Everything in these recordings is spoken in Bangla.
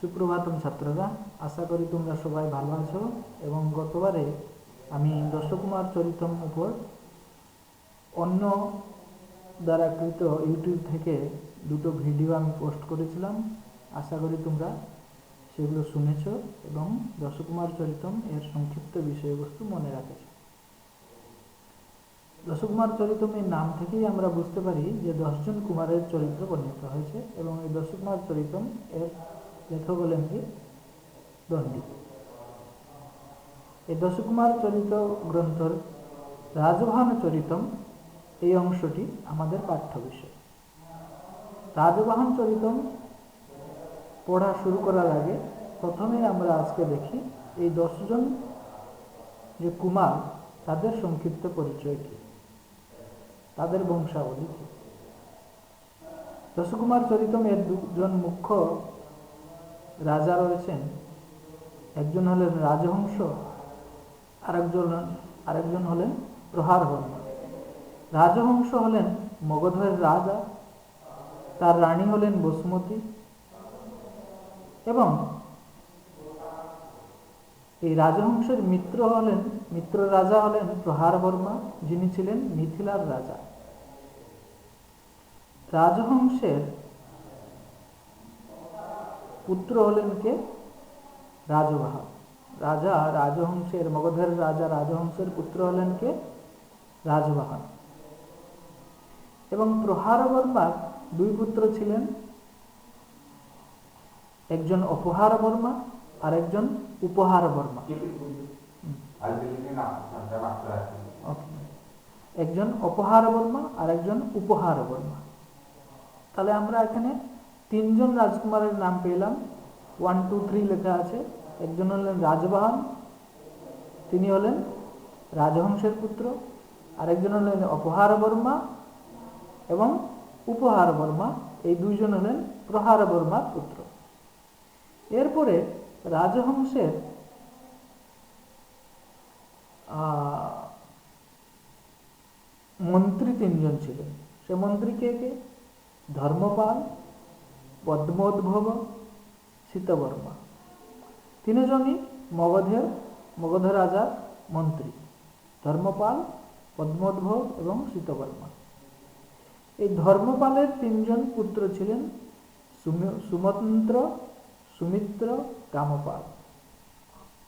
সুপ্রভাতম ছাত্ররা, আশা করি তোমরা সবাই ভালো আছো। এবং গতবারে আমি দশকুমার চরিতম উপর অন্য দ্বারা কৃত ইউটিউব থেকে দুটো ভিডিও আমি পোস্ট করেছিলাম। আশা করি তোমরা সেগুলো শুনেছ এবং দশকুমার চরিতম এর সংক্ষিপ্ত বিষয়বস্তু মনে রাখেছ। দশকুমার চরিতম এর নাম থেকেই আমরা বুঝতে পারি যে 10 জন কুমারের চরিত্র বর্ণিত হয়েছে এবং এই দশকুমার চরিতম এর লেখক হলেন কি দণ্ডী। এই দশকুমার চরিত গ্রন্থর রাজবাহন চরিতম এই অংশটি আমাদের পাঠ্য বিষয়। রাজবাহন চরিতম পড়া শুরু করার আগে প্রথমে আমরা আজকে দেখি এই 10 জন যে কুমার তাদের সংক্ষিপ্ত পরিচয় কি, তাদের বংশাবলী কি। দশকুমার চরিতম এর দুজন মুখ্য রাজা রয়েছেন। একজন হলেন রাজহংস, আরেকজন হলেন প্রহারবর্মা। রাজহংস হলেন মগধের রাজা, তার রানী হলেন বসুমতী এবং এই রাজহংসের মিত্র রাজা হলেন প্রহারবর্মা, যিনি ছিলেন মিথিলার রাজা। রাজহংসের পুত্র হলেন কে? রাজবাহন। মগধের রাজা রাজহংসের পুত্র হলেন কে? রাজবাহন। এবং প্রহারবর্মার দুই পুত্র ছিলেন, একজন অপহারবর্মা আর একজন উপহারবর্মা। একজন অপহারবর্মা আর একজন উপহারবর্মা। তাহলে আমরা এখানে 3 জন রাজকুমারের নাম পেলাম। 1, 2, 3 লেখা আছে। একজন হলেন রাজবাহন, তিনি হলেন রাজহংসের পুত্র। আরেকজন হলেন অপহারবর্মা এবং উপহারবর্মা, এই 2 জন হলেন প্রহারবর্মার পুত্র। এরপরে রাজহংসের মন্ত্রী 3 জন ছিলেন। সে মন্ত্রী কে কে? ধর্মপাল, পদ্মোদ্ভব, শীতবর্মা। 3 জনই মগধ রাজার মন্ত্রী, ধর্মপাল, পদ্মোদ্ভব এবং শীতবর্মা। এই ধর্মপালের 3 জন পুত্র ছিলেন সুমন্ত্র, সুমিত্র, কামপাল।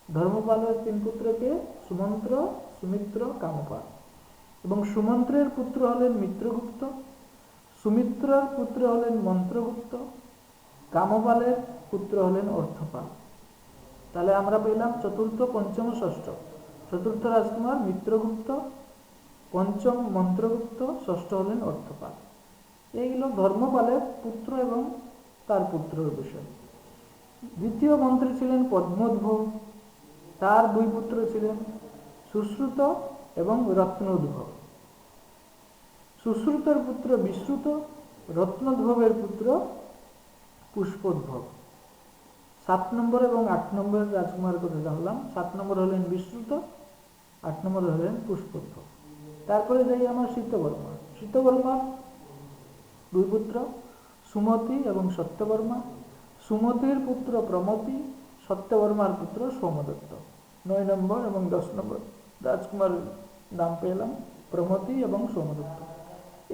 ধর্মপালের 3 পুত্রকে সুমন্ত্র, সুমিত্র, কামপাল। এবং সুমন্ত্রের পুত্র হলেন মিত্রগুপ্ত, সুমিত্রার পুত্র হলেন মন্ত্রগুপ্ত, কামপালের পুত্র হলেন অর্থপাল। তাহলে আমরা পেলাম চতুর্থ, পঞ্চম, ষষ্ঠ। চতুর্থ রাজকুমার মিত্রগুপ্ত, পঞ্চম মন্ত্রগুপ্ত, ষষ্ঠ হলেন অর্থপাল। এইগুলো ধর্মপালের পুত্র এবং তার পুত্রের বিষয়। দ্বিতীয় মন্ত্রী ছিলেন পদ্মোদ্ভব, তার 2 পুত্র ছিলেন সুশ্রুত এবং রত্নোদ্ভব। সুশ্রুতের পুত্র বিশ্রুত, রত্নোদ্ভবের পুত্র পুষ্পোদ্ভব। 7 নম্বর এবং 8 নম্বর রাজকুমার কথা জানলাম। 7 নম্বর হলেন বিশ্রুত, 8 নম্বর হলেন পুষ্পোদ্ভব। তারপরে যাই আমার শীতবর্মা। শীতবর্মার 2 পুত্র সুমতি এবং সত্যবর্মা। সুমতির পুত্র প্রমতি, সত্যবর্মার পুত্র সোমদত্ত। 9 নম্বর এবং 10 নম্বর রাজকুমার নাম পেলাম প্রমতি এবং সোমদত্ত।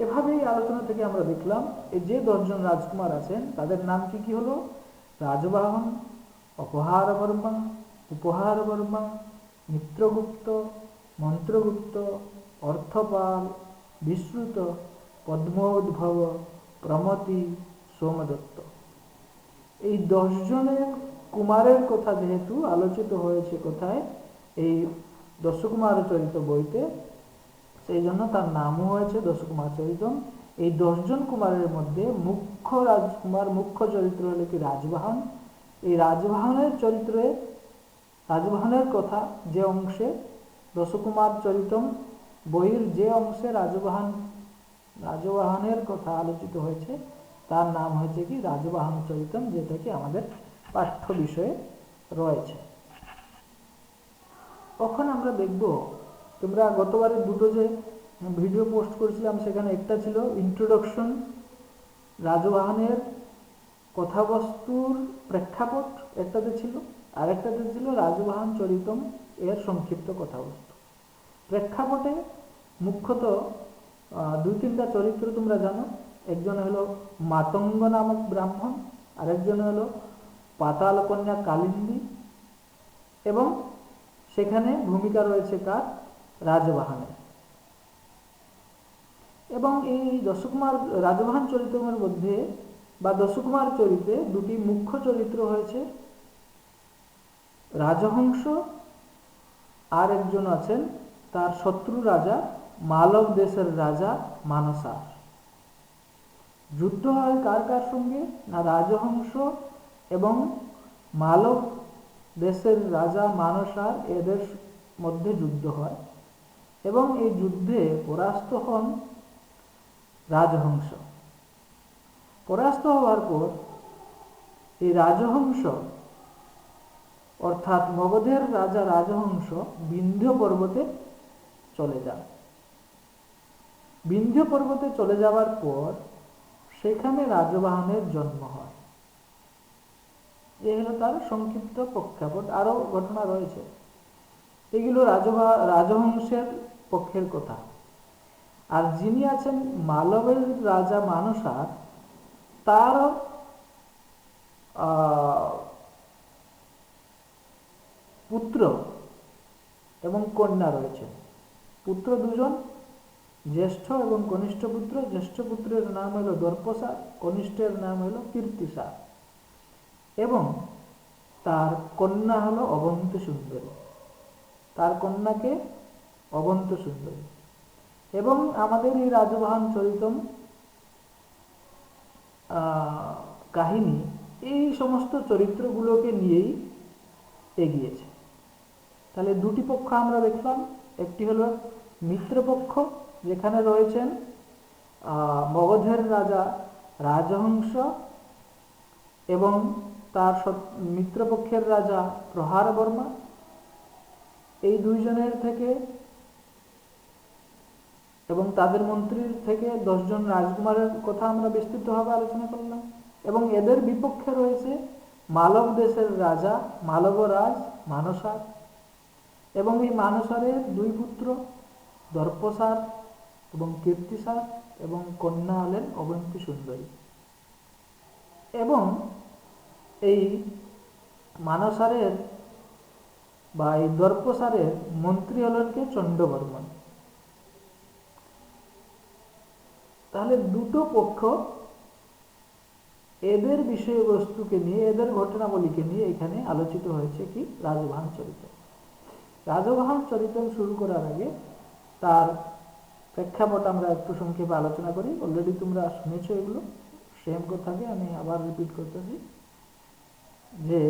এভাবেই আলোচনা থেকে আমরা দেখলাম এই যে 10 জন রাজকুমার আছেন তাদের নাম কি কি হলো? রাজবাহন, অপহারবর্মা, উপহারবর্মা, মিত্রগুপ্ত, মন্ত্রগুপ্ত, অর্থপাল, বিশ্রুত, পদ্মোদ্ভব, প্রমতি, সোমদত্ত। এই 10 জনের কুমারের কথা যেহেতু আলোচিত হয়েছে কোথায়? এই দশকুমার চরিত বইতে, সেই জন্য তার নামও হয়েছে দশকুমার চরিতম। এই 10 জন কুমারের মধ্যে মুখ্য রাজকুমার, মুখ্য চরিত্র হল কি রাজবাহন। এই রাজবাহনের কথা যে অংশে দশকুমার চরিতম বইয়ের যে অংশে রাজবাহনের কথা আলোচিত হয়েছে তার নাম হয়েছে কি রাজবাহন চরিতম, যেটা কি আমাদের পাঠ্য বিষয়ে রয়েছে। তখন আমরা দেখব, তোমরা গতবারে 2টো যে ভিডিও পোস্ট করেছিলাম সেখানে একটা ছিল ইন্ট্রোডাকশন রাজবাহনের কথাবস্তুর প্রেক্ষাপট একটাতে ছিল, আরেকটাতে ছিল রাজবাহন চরিতম এর সংক্ষিপ্ত কথাবস্তু। প্রেক্ষাপটে মুখ্যত 2-3টা চরিত্র তোমরা জানো। একজন হলো মাতঙ্গ নামক ব্রাহ্মণ, আরেকজন হলো পাতাল কন্যা কালিন্দী, এবং সেখানে ভূমিকা রয়েছে কার? রাজবাহনের। এবং এই দশকুমার রাজবাহন চরিত্রের মধ্যে বা দশকুমার চরিত্রে দুটি মুখ্য চরিত্র হয়েছে, রাজহংস আর একজন আছেন তার শত্রু রাজা মালব দেশের রাজা মানসার। যুদ্ধ হয় কার কার সঙ্গে? না, রাজহংস এবং মালব দেশের রাজা মানসার, এদের মধ্যে যুদ্ধ হয় এবং এই যুদ্ধে পরাস্ত হন রাজহংস। পরাস্ত হওয়ার পর এই রাজহংস অর্থাৎ মগধের রাজা রাজহংস বিন্ধ্য পর্বতে চলে যান। বিন্ধ্য পর্বতে চলে যাওয়ার পর সেখানে রাজবাহনের জন্ম হয়। এই হলো তার সংক্ষিপ্ত প্রেক্ষাপট। আরো ঘটনা রয়েছে, এগুলো রাজহংসের পক্ষের কথা। আর যিনি আছেন মালবের রাজা মানসার, তার পুত্র এবং কন্যা রয়েছে। পুত্র দুজন, জ্যেষ্ঠ এবং কনিষ্ঠ পুত্র। জ্যেষ্ঠ পুত্রের নাম হলো দর্পসার, কনিষ্ঠের নাম হলো কীর্তিসার, এবং তার কন্যা হলো অবন্ত সুন্দরী। তার কন্যাকে অবন্ত সুন্দরী। এবং আমাদের এই রাজবাহন চরিতম কাহিনী এই সমস্ত চরিত্রগুলোকে নিয়েই এগিয়েছে। তাহলে দুটি পক্ষ আমরা দেখলাম, একটি হলো মিত্রপক্ষ, যেখানে রয়েছেন মগধের রাজা রাজহংস এবং তার মিত্রপক্ষের রাজা প্রহার বর্মা। এই দুইজনের থেকে এবং তাদের মন্ত্রীর থেকে 10 জন রাজকুমারের কথা আমরা বিস্তৃতভাবে আলোচনা করলাম। এবং এদের বিপক্ষে রয়েছে মালব দেশের রাজা মালবরাজ মানসার, এবং এই মানসারের 2 পুত্র দর্পসার এবং কীর্তিসার, এবং কন্যা হলেন অবন্তী সুন্দরী। এবং এই মানসারের বা এই দর্পসারের মন্ত্রী হলেন কে? চণ্ডবর্মন। তাহলে দুটো পক্ষ এদের বিষয়বস্তুকে নিয়ে, এদের ঘটনাবলীকে নিয়ে এখানে আলোচিত হয়েছে কি? রাজবাহন চরিত্র। রাজবাহন চরিত্র শুরু করার আগে তার প্রেক্ষাপট আমরা একটু সংক্ষেপে আলোচনা করি। অলরেডি তোমরা শুনেছো এগুলো, সেম কথাকে আমি আবার রিপিট করতেছি যে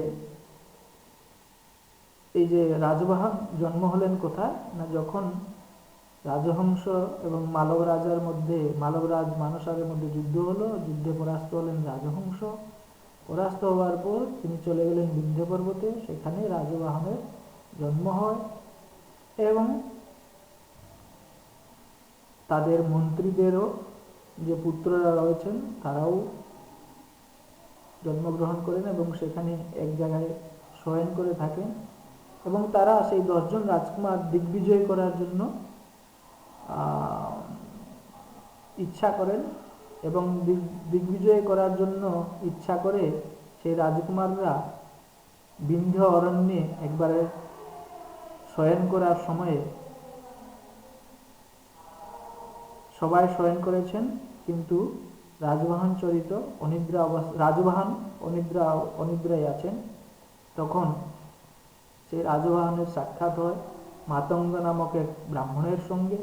এই যে রাজবাহন জন্ম হলেন কোথায়? না, যখন রাজহংস এবং মালব রাজার মধ্যে, মালবরাজ মানসারের মধ্যে যুদ্ধ হলো। যুদ্ধে পরাস্ত হলেন রাজহংস। পরাস্ত হওয়ার পর তিনি চলে গেলেন বিন্ধ্য পর্বতে, সেখানে রাজবাহনের জন্ম হয় এবং তাদের মন্ত্রীদেরও যে পুত্ররা রয়েছেন তারাও জন্মগ্রহণ করেন এবং সেখানে এক জায়গায় শয়ন করে থাকেন। এবং তারা সেই 10 জন রাজকুমার দিগ্বিজয় করার জন্য ইচ্ছা করেন, এবং দিগ্বিজয় করার জন্য ইচ্ছা করে সেই রাজকুমাররা বিন্ধ্য অরণ্যে একবারে শয়ন করার সময়ে সবাই শয়ন করেছেন, কিন্তু রাজবাহন চরিত অনিদ্রা রাজবাহন অনিদ্রায় আছেন। তখন সেই রাজবাহনের সাক্ষাৎ হয় মাতঙ্গ নামক এক ব্রাহ্মণের সঙ্গে।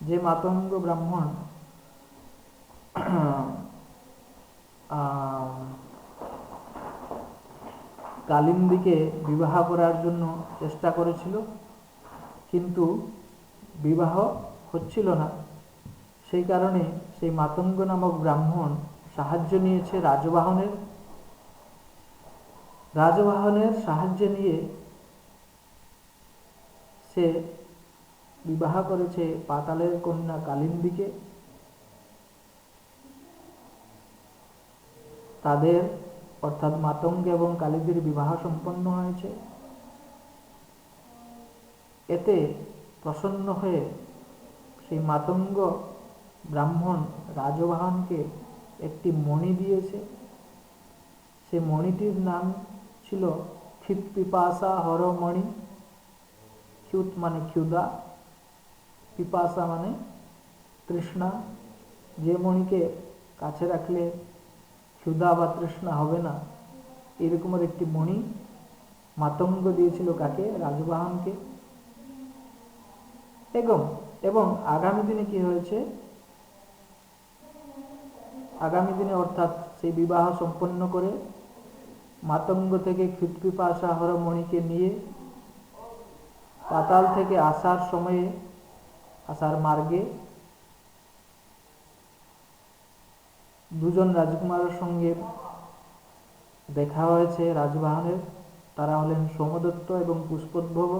যে মাতঙ্গ ব্রাহ্মণ কালিন্দীকে বিবাহ করার জন্য চেষ্টা করেছিল, কিন্তু বিবাহ হচ্ছিল না। সেই কারণে সেই মাতঙ্গ নামক ব্রাহ্মণ সাহায্য নিয়েছে রাজবাহনের সাহায্য নিয়ে সে বিবাহ করেছে পাতালের কন্যা কালিন্দীকে। তাদের অর্থাৎ মাতঙ্গ এবং কালিন্দীর বিবাহ সম্পন্ন হয়েছে। এতে প্রসন্ন হয়ে সেই মাতঙ্গ ব্রাহ্মণ রাজবাহনকে একটি মণি দিয়েছে। সেই মণিটির নাম ছিল ক্ষিৎপিপাসা হরমণি। ক্ষুত মানে ক্ষুধা, পিপাসা মানে তৃষ্ণা। যে মণিকে কাছে রাখলে ক্ষুধা বা তৃষ্ণা হবে না, এরকমের একটি মণি মাতঙ্গ দিয়েছিল কাকে? রাজবাহনকে। এবং আগামী দিনে কি হয়েছে? আগামী দিনে অর্থাৎ সেই বিবাহ সম্পন্ন করে মাতঙ্গ থেকে ক্ষুৎপিপাসা হরমণিকে নিয়ে পাতাল থেকে আসার সময়ে, আসার মার্গে দুজন রাজকুমারের সঙ্গে দেখা হয়েছে রাজবাহনের। তারা হলেন সোমদত্ত এবং পুষ্পোদ্ভব।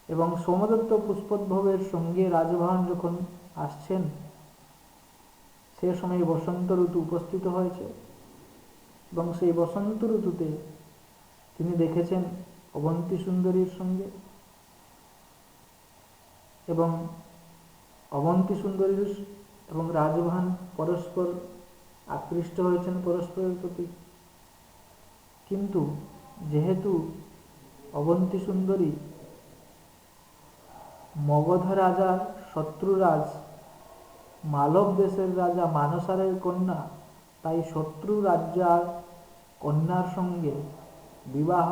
এবং সোমদত্ত পুষ্পোদ্ভবের সঙ্গে রাজবাহন যখন আসছেন, সে সময় বসন্ত ঋতু উপস্থিত হয়েছে। এবং সেই বসন্ত ঋতুতে তিনি দেখেছেন অবন্তী সুন্দরীর সঙ্গে, এবং অবন্তী সুন্দরীর এবং রাজবাহন পরস্পর আকৃষ্ট হয়েছেন পরস্পরের প্রতি। কিন্তু যেহেতু অবন্তী সুন্দরী মগধ রাজার শত্রুরাজ মালব দেশের রাজা মানসারের কন্যা, তাই শত্রু রাজ্যার কন্যার সঙ্গে বিবাহ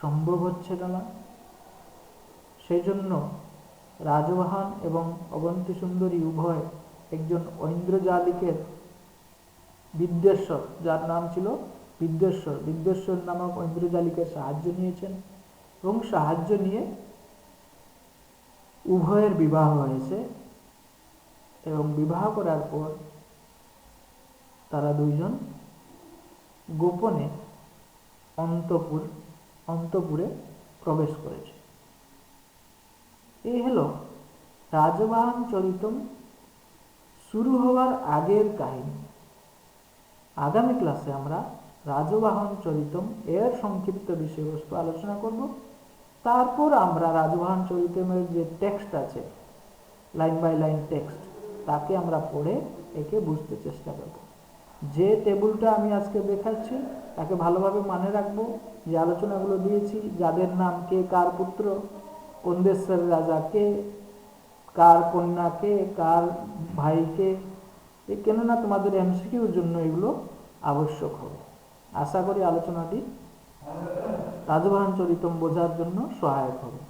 সম্ভব হচ্ছে না। সেই জন্য রাজবাহন এবং অবন্তী সুন্দরী উভয় একজন ঐন্দ্রজালিকের, বিদ্যেশ্বর, যার নাম ছিল বিদ্যেশ্বর নামক ঐন্দ্রজালিকের সাহায্য নিয়েছেন। এবং সাহায্য নিয়ে উভয়ের বিবাহ হয়েছে। এবং বিবাহ করার পর তারা দুইজন গোপনে অন্তপুরে প্রবেশ করেছে। এই হলো রাজবাহন চরিতম শুরু হওয়ার আগের কাহিনী। আগামী ক্লাসে আমরা রাজবাহন চরিতম এর সংক্ষিপ্ত বিষয়বস্তু আলোচনা করব। তারপর আমরা রাজবাহন চরিতমের যে টেক্সট আছে, লাইন বাই লাইন টেক্সট, তাকে আমরা পড়ে একে বুঝতে চেষ্টা করব। যে টেবিলটা আমি আজকে দেখাচ্ছি তাকে ভালোভাবে মনে রাখবো। যে আলোচনাগুলো দিয়েছি, যাদের নাম, কে কার পুত্র, কোন দেশের রাজা কে, কার কন্যা কে, কার ভাই কে, কেননা তোমাদের এমসিকিউর জন্য এগুলো আবশ্যক হবে। আশা করি আলোচনাটি রাজবাহন চরিতম বোঝার জন্য সহায়ক হবে।